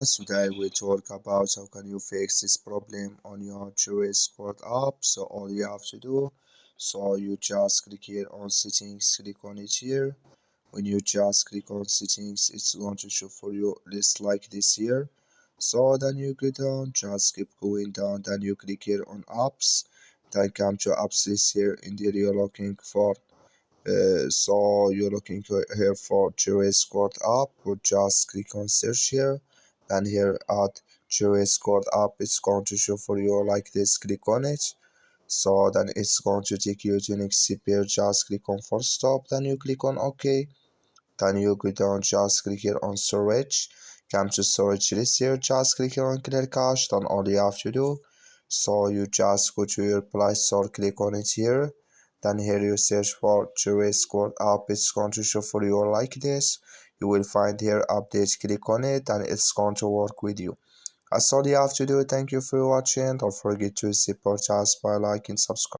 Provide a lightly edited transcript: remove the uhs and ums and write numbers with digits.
Today we talk about how can you fix this problem on your Jurassic app. So all you have to do, so you just click here on settings, click on it here. When you just click on settings, it's going to show for you list like this here. So then you go down, just keep going down, then you click here on apps, then come to apps list here, and there you're looking for so you're looking here for Jurassic app, or just click on search here, and here at Jurassic app it's going to show for you like this. Click on it, so then it's going to take you to next page. Just click on full stop, then you click on OK, then you go down, just click here on storage, come to storage list here, just click here on clear cache. Then all you have to do, so you just go to your Play Store, click on it here, then here you search for Jurassic app. It's going to show for you like this. You will find here update, click on it, and it's going to work with you. That's all you have to do. Thank you for watching. Don't forget to support us by liking, subscribe.